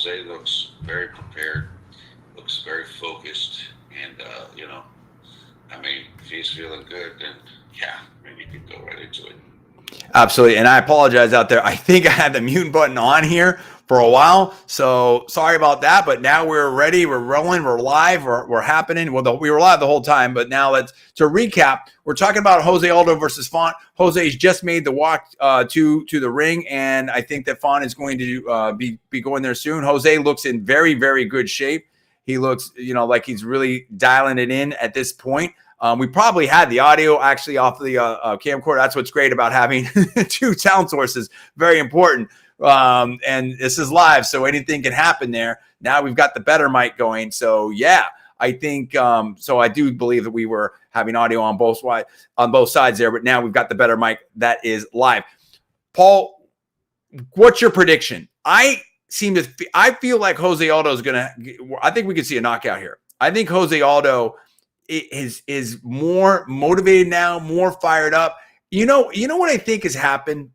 Jose looks very prepared, looks very focused, and I mean, if he's feeling good, then yeah, maybe you can go right into it. Absolutely. And I apologize out there. I think I had the mute button on here for a while. So sorry about that. But now we're ready. We're rolling. We're live. We're happening. Well, we were live the whole time. But now to recap, we're talking about Jose Aldo versus Font. Jose's just made the walk to the ring. And I think that Font is going to be going there soon. Jose looks in very, very good shape. He looks, like he's really dialing it in at this point. We probably had the audio actually off the camcorder. That's what's great about having two sound sources. Very important. And this is live, so anything can happen there. Now we've got the better mic going. So yeah, I think so. I do believe that we were having audio on both sides there, but now we've got the better mic that is live. Paul, what's your prediction? I feel like Jose Aldo is gonna. I think we could see a knockout here. I think Jose Aldo is more motivated now, more fired up. You know what I think has happened?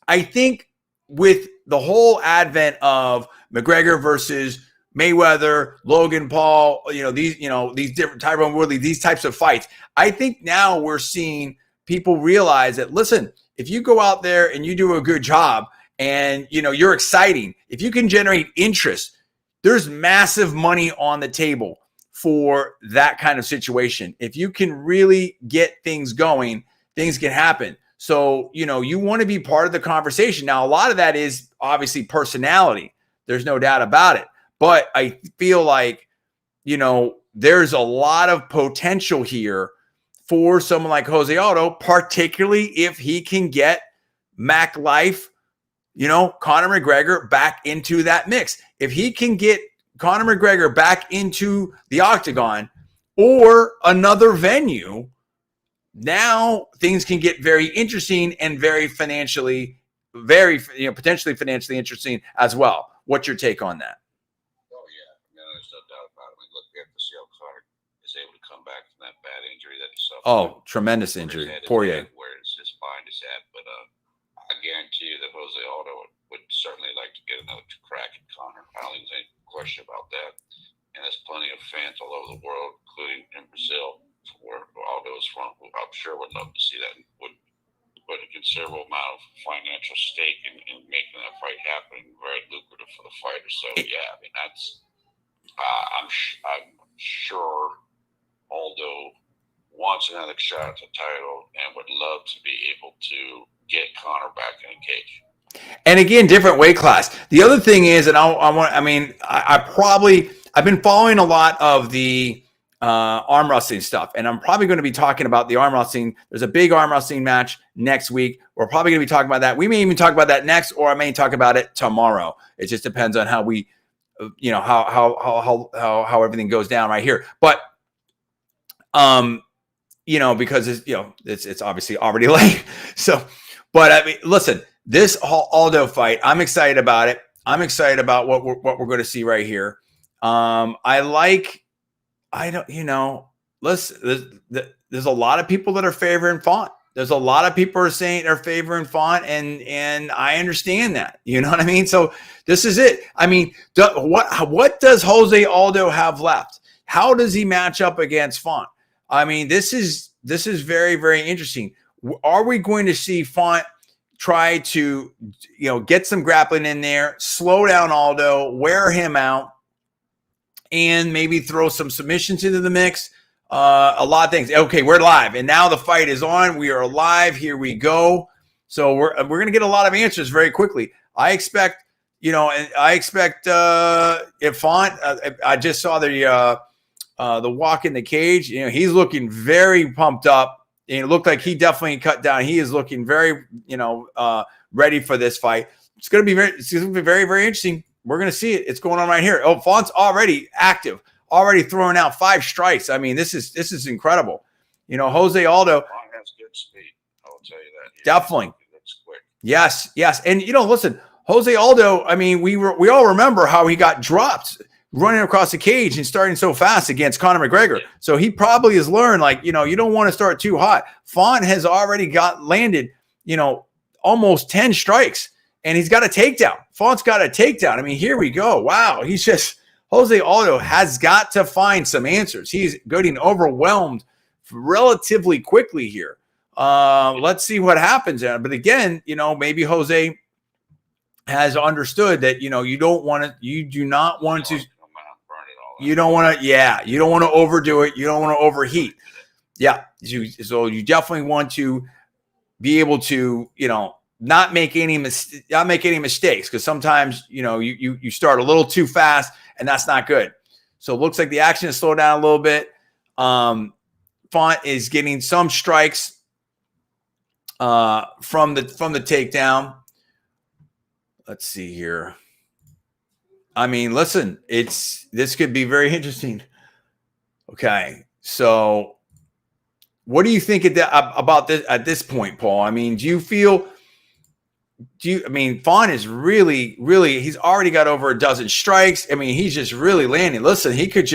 I think with the whole advent of McGregor versus Mayweather, Logan Paul, these different Tyrone Woodley, these types of fights, I think now we're seeing people realize that, listen, if you go out there and you do a good job and you're exciting, if you can generate interest, there's massive money on the table for that kind of situation. If you can really get things going, things can happen. So, you want to be part of the conversation. Now, a lot of that is obviously personality. There's no doubt about it. But I feel like, there's a lot of potential here for someone like Jose Aldo, particularly if he can get Mac Life, Conor McGregor back into that mix. If he can get Conor McGregor back into the octagon or another venue, now things can get very interesting and very potentially financially interesting as well. What's your take on that? Oh yeah, there's no doubt about it. Look, we have to see how Conor is able to come back from that bad injury that he suffered. Oh, tremendous injury. Poirier. Where his spine is at, but I guarantee you that Jose Aldo would certainly like to get another crack at Conor. I don't think there's any question about that. And there's plenty of fans all over the world, including in Brazil, where Aldo is from, who I'm sure would love to see that and would put a considerable amount of financial stake in making that fight happen. Very lucrative for the fighter. So yeah, that's I'm sure Aldo wants another shot at the title and would love to be able to get Conor back in the cage. And again, different weight class. The other thing is, and I've been following a lot of the arm wrestling stuff, and I'm probably going to be talking about the arm wrestling. There's a big arm wrestling match next week. We're probably going to be talking about that. We may even talk about that next, or I may talk about it tomorrow. It just depends on how we, how everything goes down right here. But, because it's obviously already late. So, but I mean, listen. This Aldo fight, I'm excited about it. I'm excited about what we're going to see right here. There's a lot of people that are favoring Font. There's a lot of people are saying they're favoring Font, and I understand that. You know what I mean? So this is it. I mean, what does Jose Aldo have left? How does he match up against Font? I mean, this is very, very interesting. Are we going to see Font try to, get some grappling in there, slow down Aldo, wear him out, and maybe throw some submissions into the mix? A lot of things. Okay, we're live, and now the fight is on. We are live. Here we go. So we're going to get a lot of answers very quickly. I expect, if Font, I just saw the walk in the cage. He's looking very pumped up. And it looked like he definitely cut down. He is looking very, ready for this fight. It's going to be very, very interesting. We're going to see it. It's going on right here. Oh, Font's already active, already throwing out 5 strikes. I mean, this is incredible. Jose Aldo. Font has good speed. I will tell you that. Definitely. It's quick. Yes. And listen, Jose Aldo. I mean, we all remember how he got dropped running across the cage and starting so fast against Conor McGregor. So he probably has learned, you don't want to start too hot. Font has already landed, almost 10 strikes. and he's got a takedown. Font's got a takedown. I mean, here we go. Wow. Jose Aldo has got to find some answers. He's getting overwhelmed relatively quickly here. Let's see what happens. But again, maybe Jose has understood that, you don't want to overdo it. You don't want to overheat. Yeah. So you definitely want to be able to, not make any mistakes, because sometimes, you start a little too fast and that's not good. So it looks like the action has slowed down a little bit. Font is getting some strikes from the takedown. Let's see here. I mean, listen, this could be very interesting. Okay, so what do you think about this at this point, Paul? I mean, Font is really, he's already got over a dozen strikes. I mean, he's just really landing. Listen, he could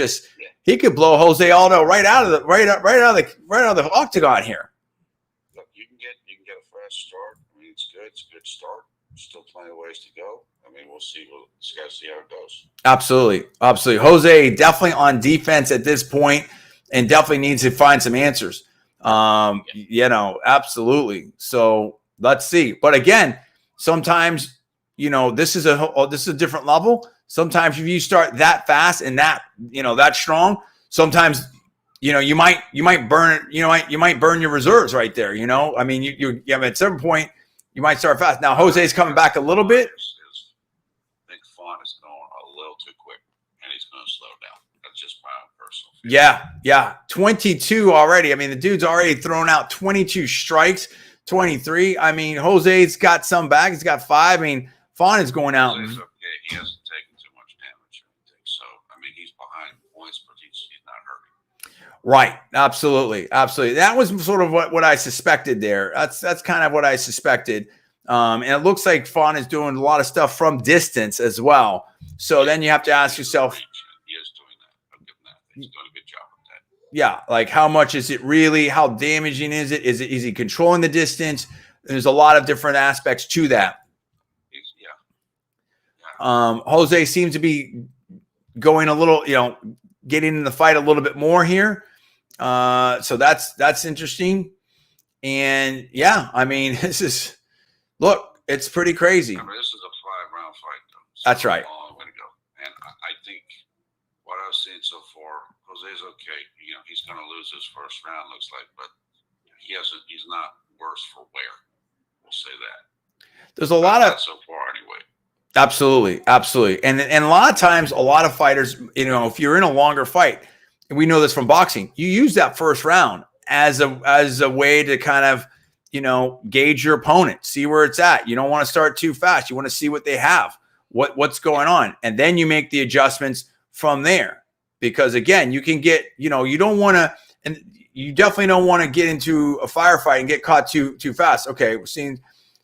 blow Jose Aldo right out of the octagon here. Look, you can get a fast start. I mean, it's good. It's a good start. Still plenty of ways to go. I mean, we'll see. We'll just got to see how it goes. Absolutely. Jose definitely on defense at this point, and definitely needs to find some answers. Absolutely. So let's see. But again, sometimes, this is a different level. Sometimes if you start that fast and that strong, sometimes, you might burn your reserves right there. I mean, you at some point you might start fast. Now Jose's coming back a little bit. I think Font is going a little too quick, and he's going to slow down. That's just my personal feeling. Yeah. 22 already. I mean, the dude's already thrown out 22 strikes. 23. I mean, Jose's got some back. He's got 5. I mean, Font is going out. Jose's okay. He hasn't taken too much damage or anything. So, I mean, he's behind points, but he's not hurting. Right. Absolutely. That was sort of what I suspected there. That's kind of what I suspected. And it looks like Font is doing a lot of stuff from distance as well. So then you have to ask yourself. He is doing that. I'll give him that. He's doing a good job with that. Yeah, like how much is it really? How damaging is it? Is he controlling the distance? There's a lot of different aspects to that. Jose seems to be going a little, getting in the fight a little bit more here. So that's interesting. And yeah, I mean, it's pretty crazy. I mean, this is a 5-round fight, though. So that's right. Long way to go. And I think what I've seen so far, Jose's okay. He's going to lose his first round, looks like, but he's not worse for wear. We'll say that. There's a lot of so far anyway. Absolutely. And a lot of times, a lot of fighters, if you're in a longer fight, and we know this from boxing, you use that first round as a way to kind of, gauge your opponent, see where it's at. You don't want to start too fast. You want to see what they have, what's going on, and then you make the adjustments from there. Because again, you can get, you don't want to, and you definitely don't want to get into a firefight and get caught too fast. Okay, we're seeing.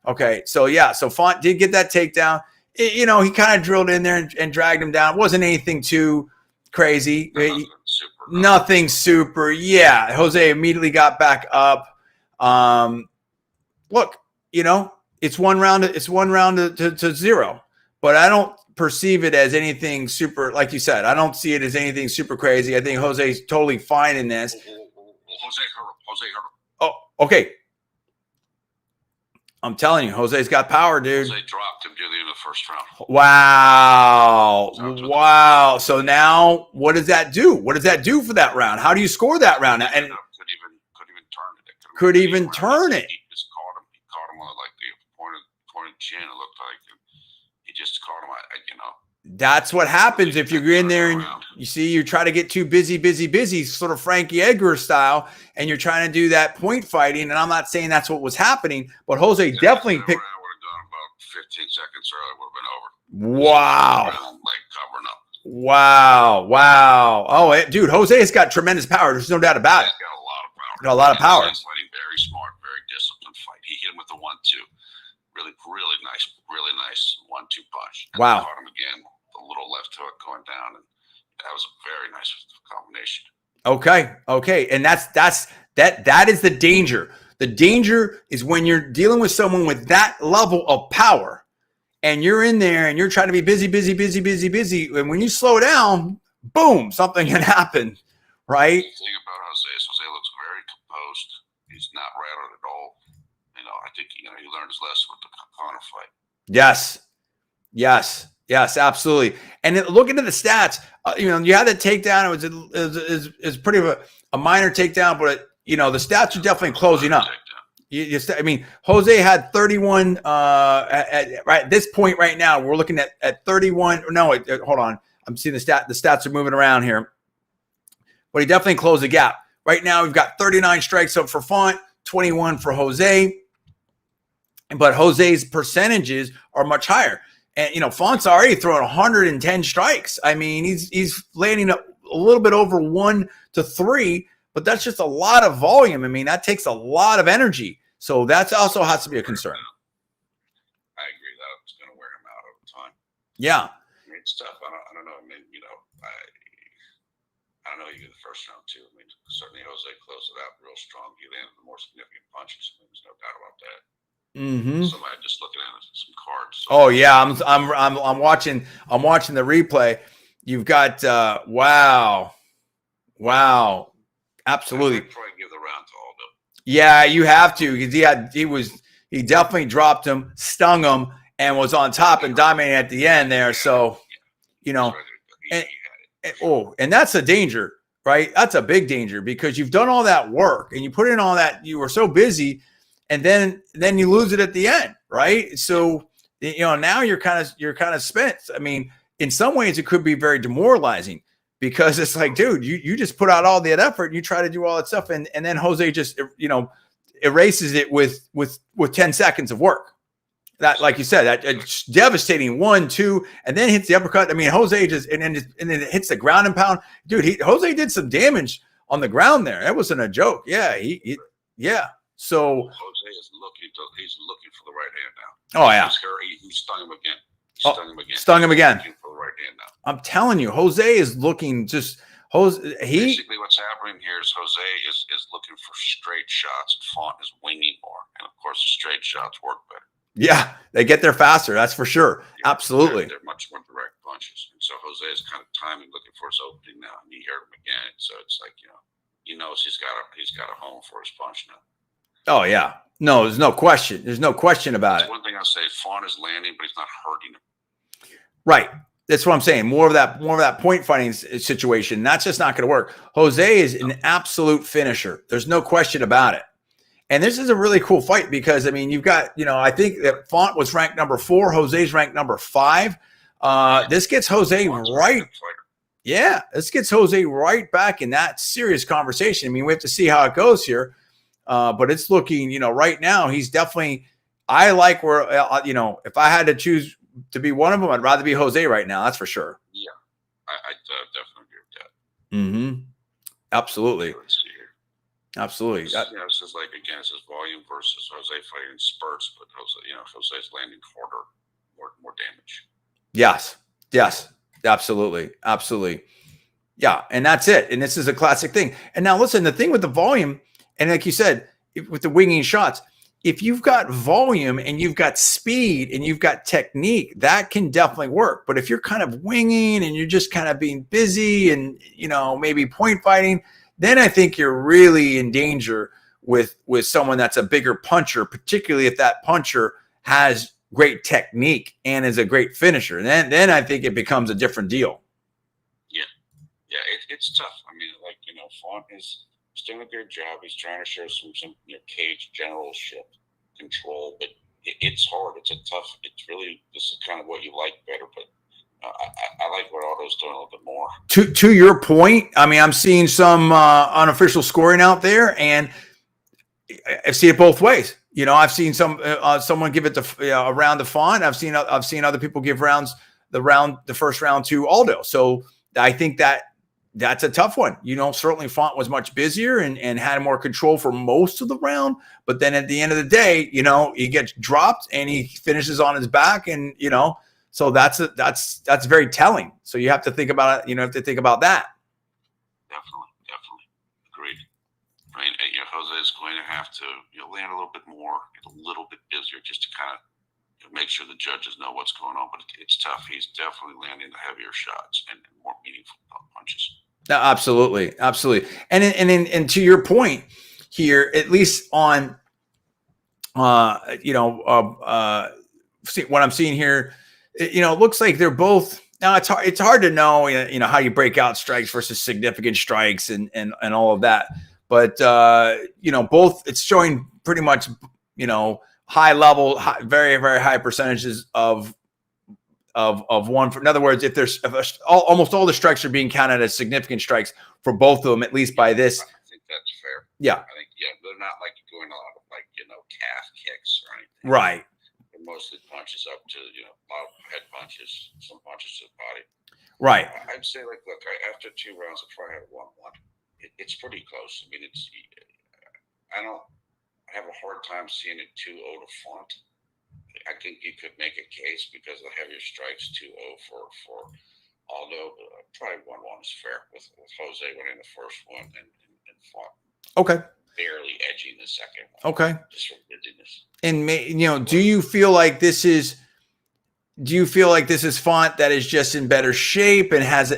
Okay, so Font did get that takedown. He kind of drilled in there and dragged him down. It wasn't anything too crazy. Nothing super. Yeah, Jose immediately got back up. Look, it's one round to 0, but I don't perceive it as anything super, like you said. I don't see it as anything super crazy. I think Jose's totally fine in this. Jose hurt him. Oh, okay. I'm telling you, Jose's got power, dude. Jose dropped him near the end of the first round. Wow. So now what does that do? What does that do for that round? How do you score that round? And could even turn it. He just caught him. He caught him on like the pointed chin, it looked like. He just caught him, That's what happens if you're in there and you try to get too busy, sort of Frankie Edgar style, and you're trying to do that point fighting. And I'm not saying that's what was happening, but Jose definitely picked. I would have done about 15 seconds earlier, would have been over. Wow. Like covering up. Wow. Oh, dude, Jose has got tremendous power. There's no doubt about it. He's got a lot of power. Got a lot of power. He's fighting very smart, very disciplined fight. He hit him with the 1-2. Really nice 1-2 punch. And wow. Caught him again. A little left hook going down, and that was a very nice combination. Okay, and that is the danger. The danger is when you're dealing with someone with that level of power, and you're in there and you're trying to be busy, busy, busy, busy, busy. And when you slow down, boom, something can happen, right? The thing about Jose is Jose looks very composed. He's not rattled at all. I think he learned his lesson with the Connor fight. Yes, yes, yes, absolutely. And looking at the stats, you had that takedown. It was pretty of a minor takedown, but the stats are definitely closing up. I mean, Jose had 31 at this point right now. We're looking at 31. No, hold on. I'm seeing the stats are moving around here, but he definitely closed the gap. Right now, we've got 39 strikes up for Font, 21 for Jose. But Jose's percentages are much higher. And, Font's already thrown 110 strikes. I mean, he's landing a little bit over 1 to 3, but that's just a lot of volume. I mean, that takes a lot of energy. So that also has to be a concern. I agree that it's going to wear him out over time. Yeah. It's tough. I don't know. I mean, I don't know. You get the first round too. I mean, certainly Jose closed it out real strong. He landed the more significant punches. I mean, there's no doubt about that. Mm-hmm. Somebody just looking at some cards. So. Oh yeah, I'm watching the replay. You've got wow, absolutely. I'd probably give the round to Aldo. Yeah, you have to, because he definitely dropped him, stung him, and was on top and dominating at the end there. So and that's a danger, right? That's a big danger, because you've done all that work and you put in all that. You were so busy. And then you lose it at the end, right? So now you're kind of spent. I mean, in some ways it could be very demoralizing, because it's like, dude, you just put out all that effort and you try to do all that stuff, and then Jose just erases it with 10 seconds of work. That, like you said, that it's devastating 1, 2, and then hits the uppercut. I mean, Jose just and then it hits the ground and pound. Dude, Jose did some damage on the ground there. That wasn't a joke. Yeah, yeah. So Jose is looking for the right hand now. Oh yeah, he stung him again. Stung him again. Looking for the right hand now. I'm telling you, Jose is looking Basically, what's happening here is Jose is looking for straight shots, and Font is winging more, and of course, the straight shots work better. Yeah, they get there faster. That's for sure. Yeah, absolutely. They're much more direct punches, and so Jose is kind of timing, looking for his opening now, and he heard him again. So it's like he knows he's got a home for his punch now. Oh yeah, no, there's no question. There's no question about it. One thing I'll say: Font is landing, but he's not hurting him. Right. That's what I'm saying. More of that point fighting situation. That's just not going to work. Jose is an absolute finisher. There's no question about it. And this is a really cool fight, because I mean, you've got I think that Font was ranked number 4. Jose's ranked number 5. This gets Jose right. Yeah, this gets Jose right back in that serious conversation. I mean, we have to see how it goes here. But it's looking, right now, he's definitely, I like where, if I had to choose to be one of them, I'd rather be Jose right now. That's for sure. Yeah, I definitely agree with that. Mm-hmm. Absolutely. Absolutely. This is like, again, it's volume versus Jose fighting in spurts, but Jose's landing harder, more damage. Yes. Absolutely. Yeah. And that's it. And this is a classic thing. And now listen, the thing with the volume, and like you said, with the winging shots, if you've got volume and you've got speed and you've got technique, that can definitely work. But if you're kind of winging and you're just kind of being busy and, maybe point fighting, then I think you're really in danger with someone that's a bigger puncher, particularly if that puncher has great technique and is a great finisher. And then I think it becomes a different deal. Yeah, it's tough. I mean, Font is doing a good job. He's trying to show some cage generalship control, but it's hard. It's this is kind of what you like better, but I like what Aldo's doing a little bit more. To your point, I mean, I'm seeing some unofficial scoring out there, and I see it both ways. I've seen someone give it a round to Font. I've seen other people give the first round to Aldo. So I think that's a tough one. Certainly Font was much busier and had more control for most of the round. But then at the end of the day, he gets dropped and he finishes on his back. And, so that's very telling. So you have to think about it. You have to think about that. Definitely. Agreed. I mean, Jose is going to have to land a little bit more, get a little bit busier just to kind of make sure the judges know what's going on. But it's tough. He's definitely landing the heavier shots and more meaningful punches. No, absolutely, absolutely. And to your point here, at least on what I'm seeing here, it looks like they're both. Now it's hard to know, how you break out strikes versus significant strikes and all of that. But both, it's showing pretty much, high level, very, very high percentages of one. In other words, almost all the strikes are being counted as significant strikes for both of them, at least by this. I think that's fair. Yeah. I think, they're not like going a lot of calf kicks or anything. Right. They're mostly punches up to, a lot of head punches, some punches to the body. Right. I'd say, look, after 2 rounds, I'll try to have 1-1. It's pretty close. I mean, I don't have a hard time seeing it 2-0 to Font. I think you could make a case because of the heavier strikes, 2-0 for Aldo. Probably 1-1 is fair with Jose winning the first one and Font. Okay. Barely edging the second one. Okay. Just for busyness. And do you feel like this is Font that is just in better shape and has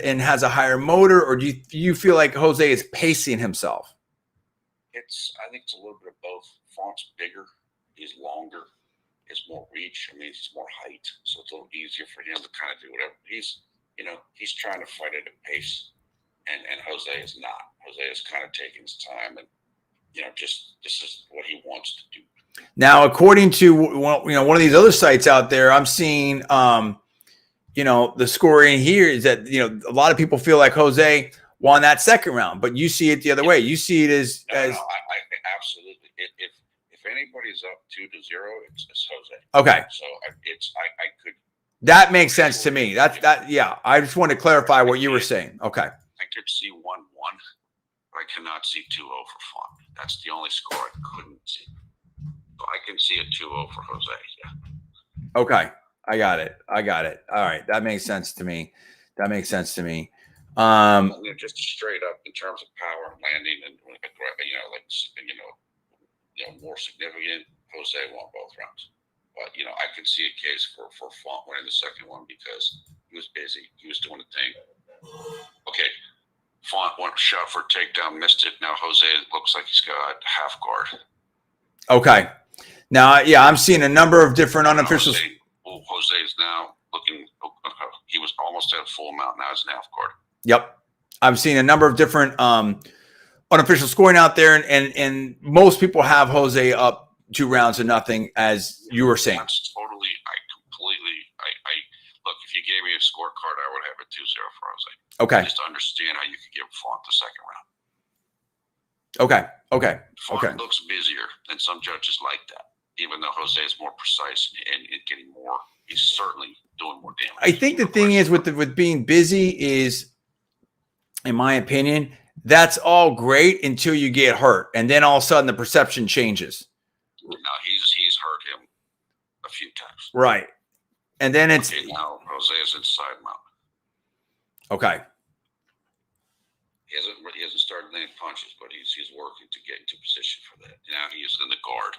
a higher motor, or do you feel like Jose is pacing himself? I think it's a little bit of both. Font's bigger, he's longer, has more reach. I mean, he's more height, so it's a little easier for him to kind of do whatever. He's trying to fight at a pace, and Jose is not. Jose is kind of taking his time, and this is what he wants to do. Now, according to one of these other sites out there, I'm seeing the scoring here is that a lot of people feel like Jose won that second round, but you see it the other way. You see it as I think absolutely. If anybody's up 2-0, it's Jose. Okay. So I could. That makes sense to me. Yeah. I just want to clarify what you were saying. Okay. I could see 1-1, but I cannot see 2-0 for Font. That's the only score I couldn't see. So I can see a 2-0 for Jose. Yeah. Okay. I got it. All right. That makes sense to me. Just straight up in terms of power and landing and more significant, Jose won both rounds. But I could see a case for Font winning the second one because he was busy. He was doing a thing. Okay. Font went shot for a takedown, missed it. Now Jose looks like he's got half guard. Okay. Now, yeah, I'm seeing a number of different unofficial. Jose is now looking. He was almost at a full amount. Now he's in half guard. Yep. I'm seeing a number of different unofficial scoring out there, and most people have Jose up 2 rounds to nothing, as you were saying. That's totally. I look. If you gave me a scorecard, I would have a 2-0 for Jose. Okay. Just to understand how you could give Font the second round. Okay. Font looks busier, and some judges like that. Even though Jose is more precise and getting more, he's certainly doing more damage. I think the thing is with being busy is, in my opinion, that's all great until you get hurt, and then all of a sudden the perception changes. No, he's hurt him a few times. Right, and then it's now Jose is inside mount. Okay. He hasn't started landing punches, but he's working to get into position for that. Now he's in the guard.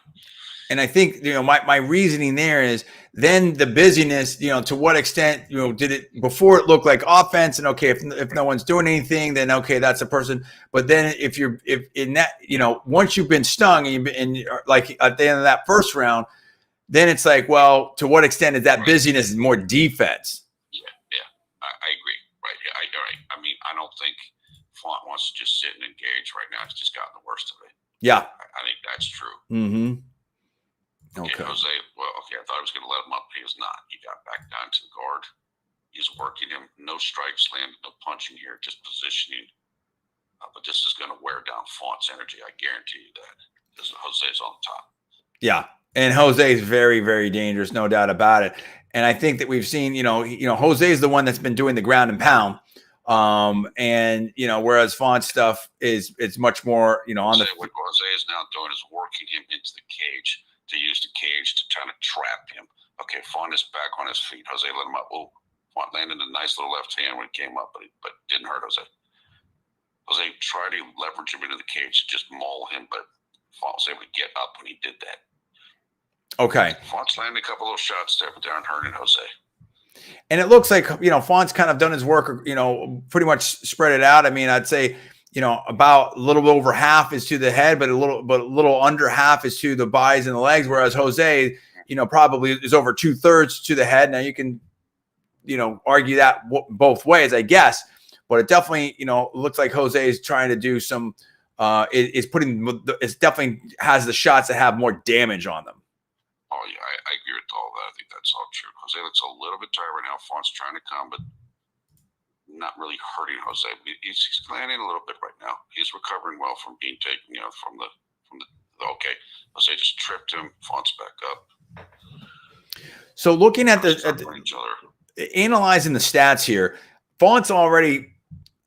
And I think, my reasoning there is then the busyness, to what extent, did it before it looked like offense, and okay, if no one's doing anything, then okay, that's a person. But then if in that, once you've been stung and like at the end of that first round, then it's like, well, to what extent is that busyness more defense? Yeah, I agree. Right. Yeah, right. I mean, I don't think Font wants to just sit and engage right now. It's just gotten the worst of it. Yeah. I think that's true. Mm-hmm. Okay. Jose, I thought I was going to let him up. He was not. He got back down to the guard. He's working him. No strikes landed, no punching here, just positioning. But this is going to wear down Font's energy. I guarantee you that. Because Jose's on top. Yeah. And Jose is very, very dangerous, no doubt about it. And I think that we've seen, Jose is the one that's been doing the ground and pound. Whereas Font's stuff it's much more, on the. What Jose is now doing is working him into the cage, to use the cage to try to trap him. Okay, Font is back on his feet. Jose let him up. Oh, Font landed a nice little left hand when it came up, but didn't hurt Jose. Jose tried to leverage him into the cage to just maul him, but Font was able to get up when he did that. Okay. Font's landing a couple of shots there, but they aren't hurting Jose. And it looks like, Font's kind of done his work, pretty much spread it out. I mean, I'd say, about a little bit over half is to the head, but a little under half is to the buys and the legs. Whereas Jose, probably is over 2/3 to the head. Now you can, argue that both ways, I guess, but it definitely, looks like Jose is trying to do some, it's definitely has the shots that have more damage on them. Oh, yeah, I agree with all that. I think that's all true. Jose looks a little bit tired right now. Font's trying to come, but not really hurting Jose. He's landing a little bit right now. He's recovering well from being taken, from the. Okay, Jose just tripped him. Font's back up. So looking at analyzing the stats here, Font's already,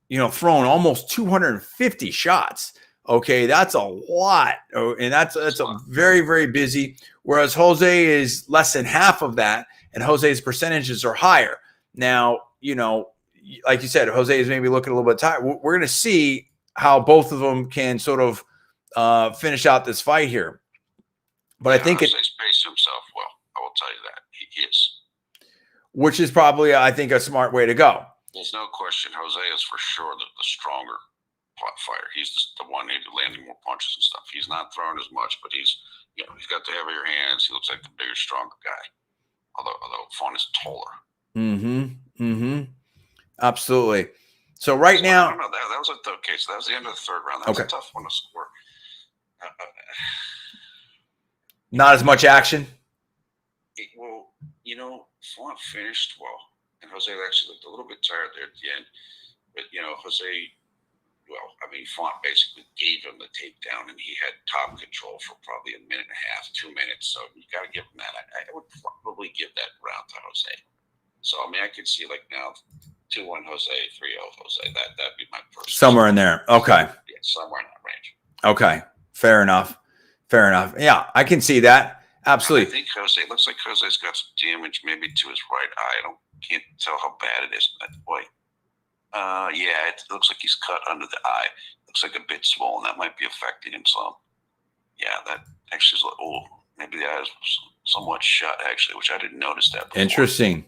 thrown almost 250 shots. Okay, that's a lot, and that's a very, very busy. Whereas Jose is less than half of that, and Jose's percentages are higher. Now, like you said, Jose is maybe looking a little bit tired. We're going to see how both of them can sort of finish out this fight here. But I think Jose's paced himself well. I will tell you that he is, which is probably, I think, a smart way to go. There's no question. Jose is for sure the stronger fighter. He's the one landing more punches and stuff. He's not throwing as much, but he's got the heavier hands. He looks like the bigger, stronger guy. Although Font is taller. Absolutely. So right now, I don't know, that was okay. So that was the end of the third round. That was a tough one to score. Not as much action. Font finished well, and Jose actually looked a little bit tired there at the end. But Jose. Well, I mean, Font basically gave him the takedown, and he had top control for probably a minute and a half, 2 minutes. So you got to give him that. I would probably give that round to Jose. So I mean, I could see like now 2-1 Jose, 3-0 Jose. That'd be my personal. Somewhere in there. Okay. Yeah, somewhere in that range. Okay. Fair enough. Yeah, I can see that. Absolutely. I think looks like Jose's got some damage maybe to his right eye. Can't tell how bad it is. But boy. Yeah, it looks like he's cut under the eye. Looks like a bit swollen. That might be affecting him some. Yeah, that actually is maybe the eye is somewhat shut, actually, which I didn't notice that before. Interesting.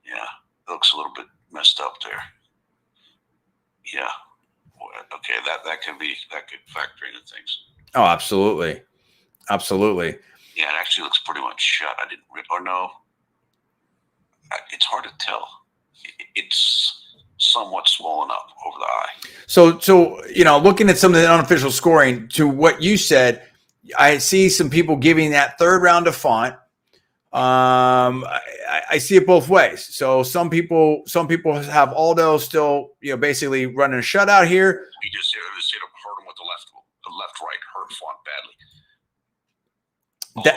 Yeah, it looks a little bit messed up there. Yeah. Okay, that could factor into things. Oh, absolutely. Yeah, it actually looks pretty much shut. It's hard to tell. It's somewhat swollen up over the eye. So looking at some of the unofficial scoring, to what you said, I see some people giving that third round to Font. I see it both ways. So some people have Aldo still, basically running a shutout here. He just hit him, hurt him with the left right, hurt Font badly.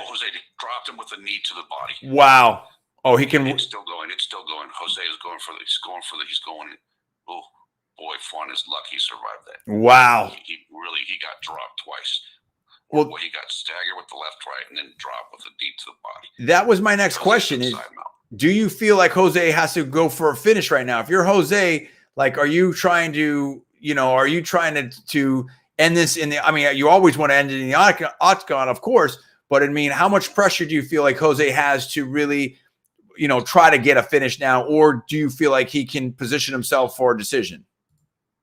Jose dropped him with a knee to the body. Wow. Oh, he can. It's still going. Jose is going for the. He's going. Oh boy, Font is lucky he survived that. Wow. He got dropped twice. Well, he got staggered with the left, right, and then dropped with a knee to the body. That was my next question: is do you feel like Jose has to go for a finish right now? If you're Jose, like, are you trying to, to end this in the? I mean, you always want to end it in the octagon, of course, but I mean, how much pressure do you feel like Jose has to really, try to get a finish now, or do you feel like he can position himself for a decision?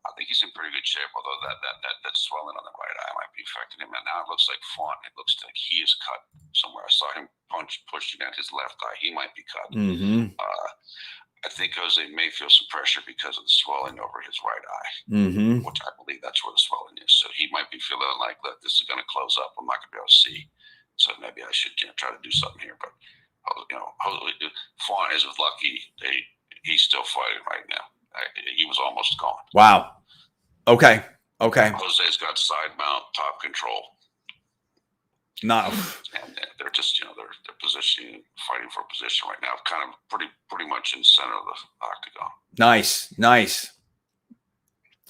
I think he's in pretty good shape, although that swelling on the right eye might be affecting him. And now it looks like Font. It looks like he is cut somewhere. I saw him pushing at his left eye. He might be cut. Mm-hmm. I think Jose may feel some pressure because of the swelling over his right eye, which I believe that's where the swelling is. So he might be feeling like that this is going to close up. I'm not going to be able to see. So maybe I should try to do something here. But Font is lucky. He's still fighting right now. He was almost gone. Wow. Okay. Jose's got side mount, top control. No. And they're just, they're positioning, fighting for position right now, kind of pretty much in the center of the octagon. Nice.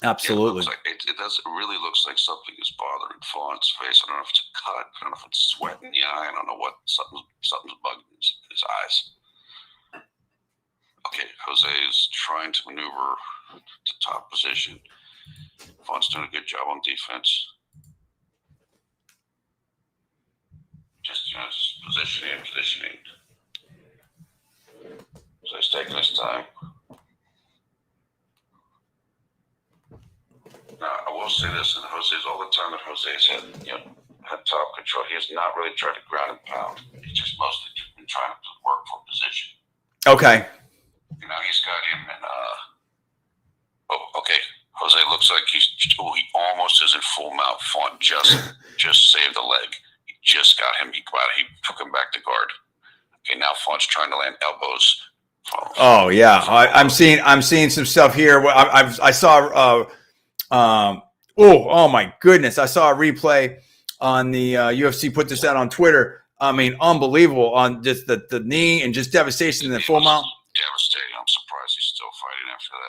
Absolutely. It really looks like something is bothering Font's face. I don't know if it's a cut. I don't know if it's sweat in the eye. I don't know what. Something's bugging his eyes. Okay, Jose is trying to maneuver to top position. Font's doing a good job on defense. Just just positioning. So he's taking his time. Now, I will say this, and Jose's all the time that Jose's had top control. He has not really tried to ground and pound. He's just mostly been trying to work for position. Okay. He's got him in. Okay. Jose looks like he almost is in full mount. Font just saved the leg. He just got him. He took him back to guard. Okay, now Font's trying to land elbows. Oh yeah, I'm seeing some stuff here. I saw. Oh my goodness! I saw a replay on the UFC. Put this out on Twitter. I mean, unbelievable on just the knee and just devastation in the full mount. Devastating. I'm surprised he's still fighting after that.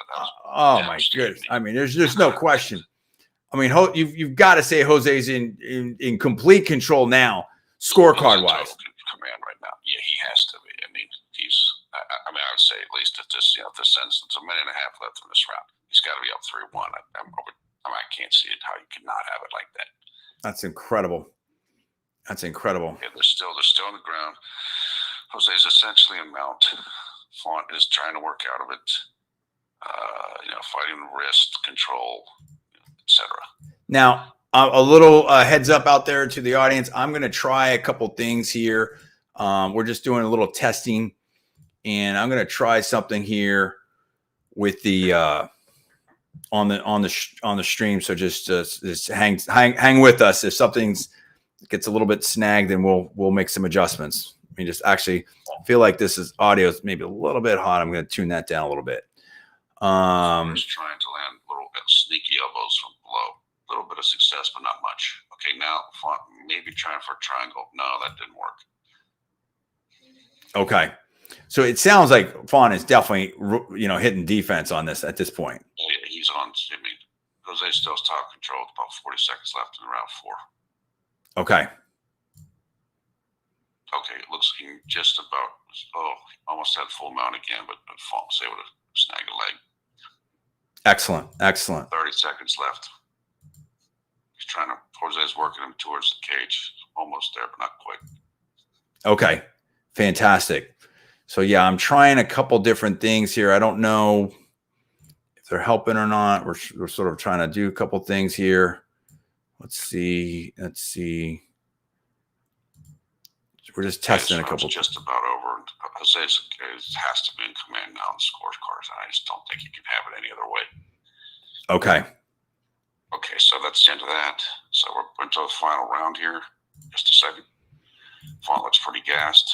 Oh my goodness! I mean, there's no question. I mean, you've got to say Jose's in complete control now, scorecard wise. Command right now. Yeah, he has to be. I mean, I would say at least at this, this sense, it's a minute and a half left in this round. He's got to be up 3-1. I can't see it how you could not have it like that. That's incredible. That's incredible. Yeah, they're still on the ground. Jose's essentially in mount. Font is trying to work out of it. Fighting wrist control, etc. Now, a little heads up out there to the audience. I'm going to try a couple things here. We're just doing a little testing, and I'm going to try something here with the on the stream. So just hang with us. If something gets a little bit snagged, then we'll make some adjustments. I mean, just actually feel like this is audio is maybe a little bit hot. I'm going to tune that down a little bit. Just trying to land little sneaky elbows from below. A little bit of success, but not much. Okay, now Font maybe trying for a triangle. No, that didn't work. Okay, so it sounds like Font is definitely hitting defense on this at this point. Yeah, he's on. I mean, Jose still has top control. With about 40 seconds left in round 4. Okay. Okay, it looks like he just about. He almost had full mount again, but Font was able to snag a leg. Excellent. 30 seconds left. Jose's working him towards the cage. Almost there, but not quite. Okay. Fantastic. So yeah, I'm trying a couple different things here. I don't know if they're helping or not. We're sort of trying to do a couple things here. Let's see. We're just testing a couple. Just about over. Jose has to be in command now on the scorecards, and I just don't think you can have it any other way. Okay. Okay, so that's the end of that. So we're into the final round here. Just a second. Font looks pretty gassed.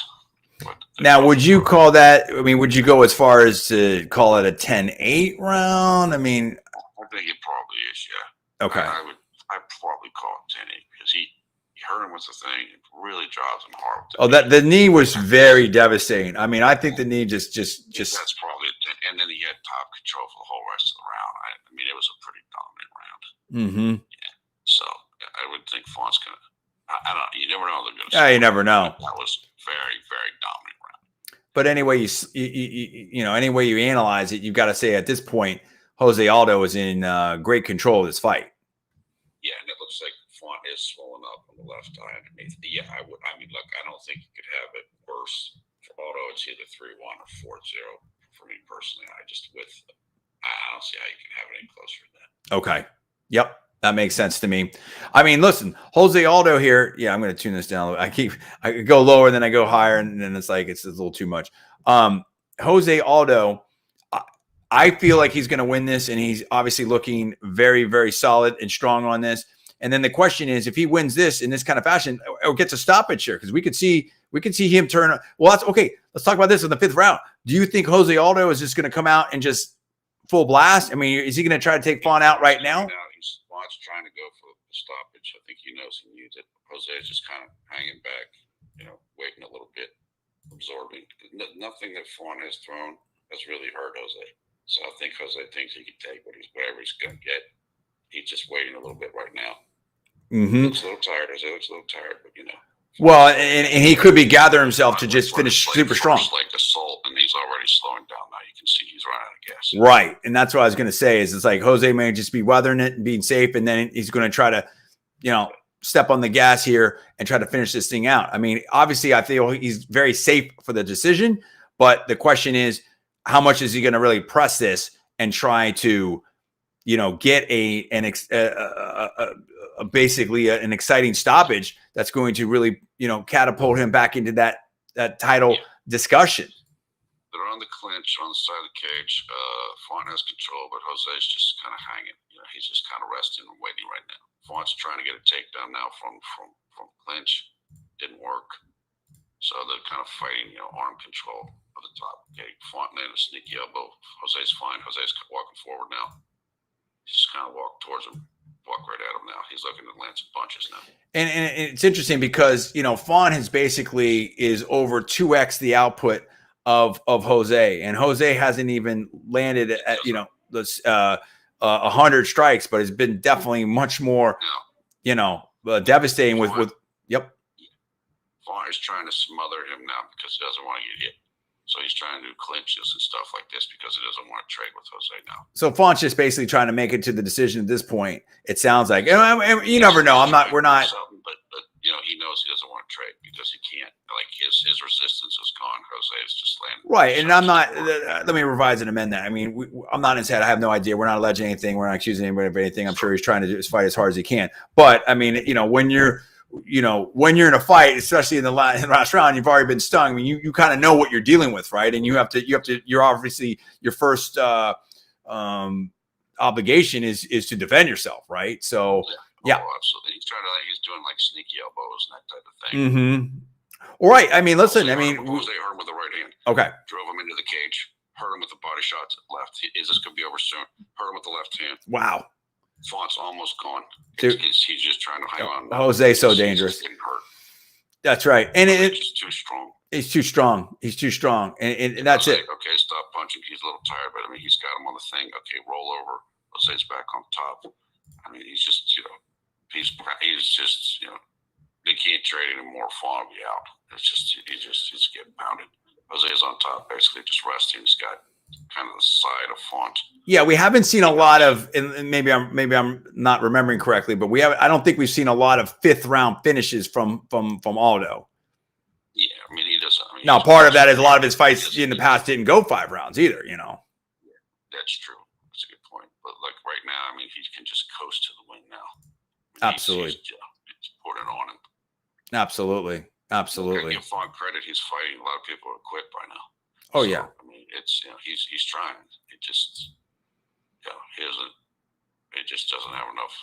Now, would you call that? I mean, would you go as far as to call it a 10-8 round? I mean, I think it probably is. Yeah. Okay. I'd probably call it 10-8 because he hurt him with the thing. It really drives him hard. The knee was very devastating. I mean, I think the knee just. That's probably it. And then he had top control for the whole rest of the round. I mean, it was a pretty dominant round. Mm-hmm. Yeah. So I would think Font's gonna. I don't know. You never know. They're gonna. Yeah, you never know. That was very, very dominant round. But anyway, any way you analyze it, you've got to say at this point, Jose Aldo is in great control of this fight. Yeah, and it looks like Font is swollen up on the left eye underneath. Yeah, I would. I mean, look, I don't think you could have it worse. For Aldo, it's either 3-1 or 4-0. For me personally, I don't see how you can have it any closer than that. Okay. Yep. That makes sense to me. I mean, listen, Jose Aldo here. Yeah, I'm going to tune this down. I go lower, then I go higher, and then it's a little too much. Jose Aldo, I feel like he's going to win this, and he's obviously looking very, very solid and strong on this. And then the question is, if he wins this in this kind of fashion, or gets a stoppage here, because we could see him turn. Well, that's okay. Let's talk about this in the 5th round. Do you think Jose Aldo is just going to come out and just full blast? I mean, is he going to try to take Font out right now? Font's trying to go for the stoppage. I think he knows he needs it. Jose is just kind of hanging back, waiting a little bit, absorbing. Nothing that Font has thrown has really hurt Jose. So I think Jose thinks he can take whatever he's going to get. He's just waiting a little bit right now. Mm-hmm. Looks a little tired. Jose looks a little tired, but Well, and he could be gathering himself to just finish super strong. Like assault, and he's already slowing down now. You can see he's running out of gas. Right, and that's what I was going to say. Is it's like Jose may just be weathering it and being safe, and then he's going to try to, step on the gas here and try to finish this thing out. I mean, obviously, I feel he's very safe for the decision, but the question is, how much is he going to really press this and try to, get basically an exciting stoppage that's going to really, catapult him back into that title discussion. They're on the clinch on the side of the cage. Font has control, but Jose's just kind of hanging. He's just kind of resting and waiting right now. Font's trying to get a takedown now from clinch. Didn't work. So they're kind of fighting, arm control of the top. Okay, Font landed a sneaky elbow. Jose's fine. Jose's walking forward now. Just kind of walk towards him. Walk right at him now. He's looking to land some punches now. And it's interesting because, Font has basically is over 2x the output of Jose, and Jose hasn't even landed at 100 strikes, but has been definitely much more devastating with yep. Font is trying to smother him now because he doesn't want to get hit, so he's trying to do clinches and stuff like this because he doesn't want to trade with Jose now. So Font's just basically trying to make it to the decision at this point. It sounds like, you never know. We're not. But he knows he doesn't want to trade because he can't. Like his resistance is gone. Jose is just landing. Right, and I'm not. Let me revise and amend that. I mean, I'm not in his head. I have no idea. We're not alleging anything. We're not accusing anybody of anything. I'm sure he's trying to fight as hard as he can. But I mean, when you're in a fight, especially in the last round, you've already been stung. I mean, you kind of know what you're dealing with, right? And you're obviously your first obligation is to defend yourself, right? So. Yeah, absolutely. He's doing like sneaky elbows and that type of thing. Mm-hmm. All right. I mean, listen. Jose hurt him with the right hand. Okay. Drove him into the cage. Hurt him with the body shot to the left. Is this going to be over soon? Hurt him with the left hand. Wow. Font's almost gone. He's just trying to hang on. Jose's so dangerous. He's getting hurt. That's right. And it's too strong. He's too strong. And that's it. Okay, stop punching. He's a little tired, but I mean, he's got him on the thing. Okay, roll over. Jose's back on top. I mean, he's just, he's just, they can't trade anymore. Font will be out. He's getting pounded. Jose's on top, basically just resting. He's got kind of the side of Font. Yeah, we haven't seen a lot of, and maybe I'm not remembering correctly, but I don't think we've seen a lot of 5th round finishes from Aldo. Yeah, I mean, he doesn't. Now, part of that is a lot of his fights in the past didn't go 5 rounds either. Yeah, that's true. That's a good point. But like right now, I mean, he can just coast to the win now. Absolutely. He's poured it on him. Absolutely. Give Font credit. He's fighting. A lot of people are quit by now. Oh, yeah. I mean, it's, he's trying. It just, he just doesn't have enough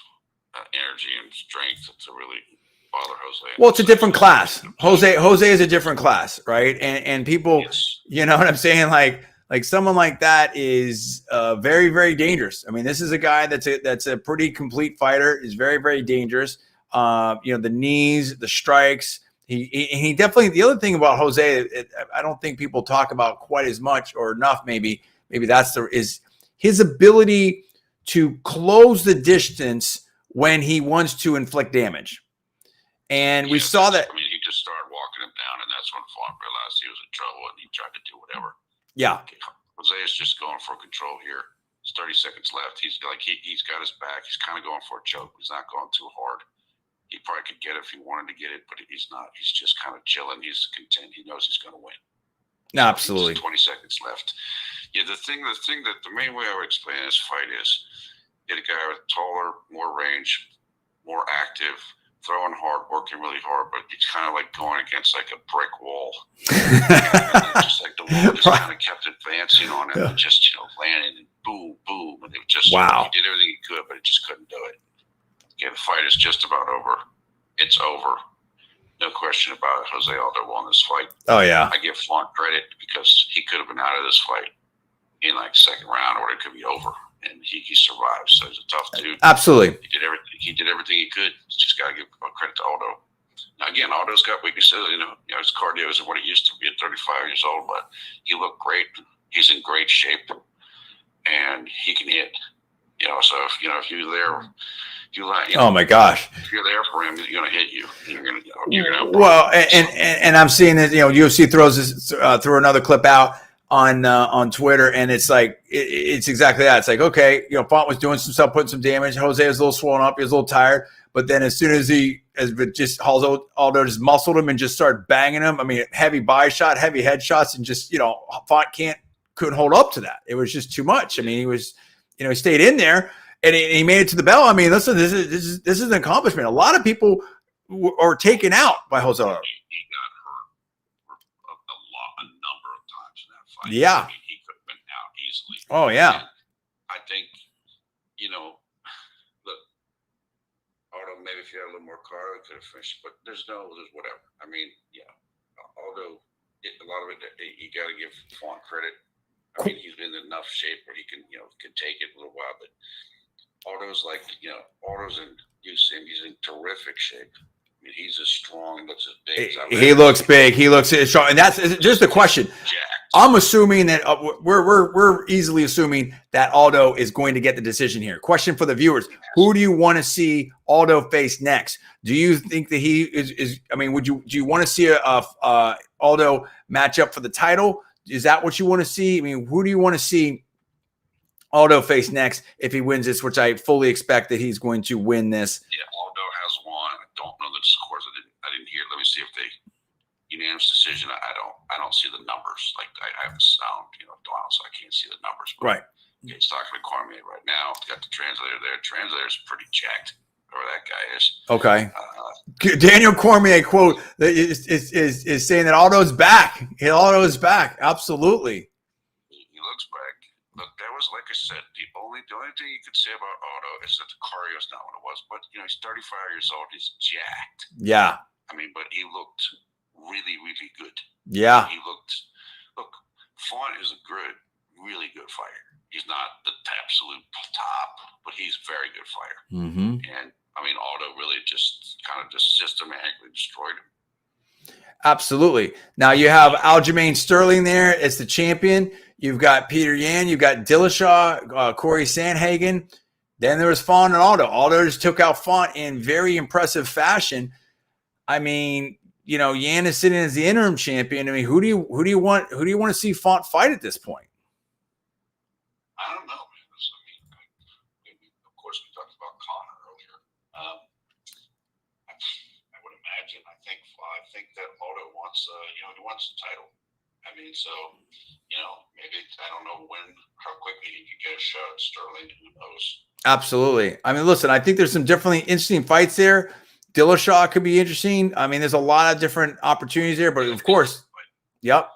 energy and strength to really bother Jose. Well, it's a different class. Jose is a different class, right? And people, you know what I'm saying? Like someone like that is very, very dangerous. I mean, this is a guy that's a pretty complete fighter. Is very, very dangerous. The knees, the strikes. He definitely. The other thing about Jose, I don't think people talk about quite as much or enough. Maybe that's is his ability to close the distance when he wants to inflict damage. And we saw that. I mean, he just started walking him down, and that's when Font realized he was in trouble, and he tried to do whatever. Yeah. Jose is just going for control here. It's 30 seconds left. He's got his back. He's kind of going for a choke. He's not going too hard. He probably could get it if he wanted to get it, but he's not. He's just kind of chilling. He's content. He knows he's going to win. No, absolutely. 20 seconds left. Yeah, the main way I would explain this fight is get a guy with taller, more range, more active, throwing hard, working really hard, but it's kind of like going against like a brick wall. Just like the wall just kind of kept advancing on him, and just landing and boom, boom, and it just wow. He did everything he could, but it just couldn't do it. Okay, the fight is just about over. It's over. No question about it. Jose Aldo won this fight. Oh yeah. I give Font credit because he could have been out of this fight in like second round, or it could be over. And he survived. So he's a tough dude. Absolutely. He did everything he could. Just got to give credit to Aldo. Now, again, Aldo's got weaknesses. His cardio isn't what it used to be at 35 years old, but he looked great. He's in great shape, and he can hit. So if you're there, oh my gosh, if you're there for him, he's going to hit you. You're going to. Well, and I'm seeing that UFC threw another clip out on Twitter, and it's like it's exactly that. It's like, okay, Font was doing some stuff, putting some damage. Jose was a little swollen up, he was a little tired, but then as soon as Aldo just muscled him and just started banging him. I mean, heavy body shot, heavy headshots, and just Font couldn't hold up to that. It was just too much. I mean, he was, he stayed in there and he made it to the bell. I mean, listen, this is an accomplishment. A lot of people are taken out by Jose Aldo. He got hurt a number of times in that fight. Yeah. I mean, he could have been out easily. Oh, yeah. And I think, look, Aldo, maybe if he had a little more car, he could have finished, but there's whatever. I mean, yeah, Aldo, a lot of it, you got to give Font credit. I mean, he's been in enough shape where he can take it a little while, but Aldo's Aldo's he's in terrific shape. I mean, he's as strong, looks as big. He looks big. He looks strong, and that's just the question. I'm assuming that we're easily assuming that Aldo is going to get the decision here. Question for the viewers: who do you want to see Aldo face next? Do you think that he is? I mean, do you want to see a Aldo match up for the title? Is that what you want to see? I mean, who do you want to see Aldo face next if he wins this, which I fully expect that he's going to win this? Yeah, Aldo has won. I don't know the scores. I didn't hear. Let me see if they unanimous decision. I don't see the numbers. Like I have the sound, down, so I can't see the numbers. But right. It's talking to Cormier right now. Got the translator there. Translator's pretty jacked. Whoever that guy is. Okay. Daniel Cormier quote is saying that Aldo's back. Aldo is back. Absolutely. He looks back. Look, that was like I said. The only thing you could say about Aldo is that the cardio is not what it was. But he's 35 years old. He's jacked. Yeah. I mean, but he looked really, really good. Yeah. Look, Font is a really good fighter. He's not the absolute top, but he's a very good fighter. Mm-hmm. And I mean, Aldo really just systematically destroyed him. Absolutely. Now you have Aljamain Sterling there as the champion. You've got Peter Yan. You've got Dillashaw, Corey Sandhagen. Then there was Font and Aldo. Aldo just took out Font in very impressive fashion. I mean, Yan is sitting as the interim champion. I mean, who do you want to see Font fight at this point? I don't know. Of course, we talked about Conor earlier. I would imagine. I think that Aldo wants, he wants the title. I mean, so maybe I don't know how quickly he could get a shot at Sterling. Who knows? Absolutely. I mean, listen, I think there's some definitely interesting fights there. Dillashaw could be interesting. I mean, there's a lot of different opportunities there, but of course, yep.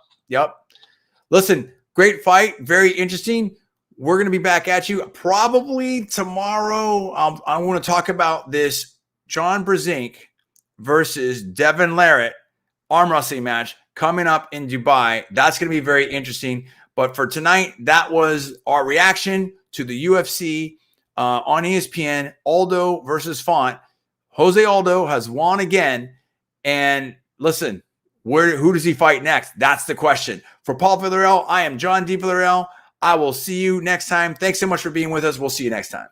Listen, great fight, very interesting. We're going to be back at you probably tomorrow. I want to talk about this John Brzenk versus Devin Larratt arm wrestling match coming up in Dubai. That's going to be very interesting. But for tonight, that was our reaction to the UFC on ESPN, Aldo versus Font. Jose Aldo has won again. And listen, who does he fight next? That's the question. For Paul Villarreal, I am John D. Villarreal. I will see you next time. Thanks so much for being with us. We'll see you next time.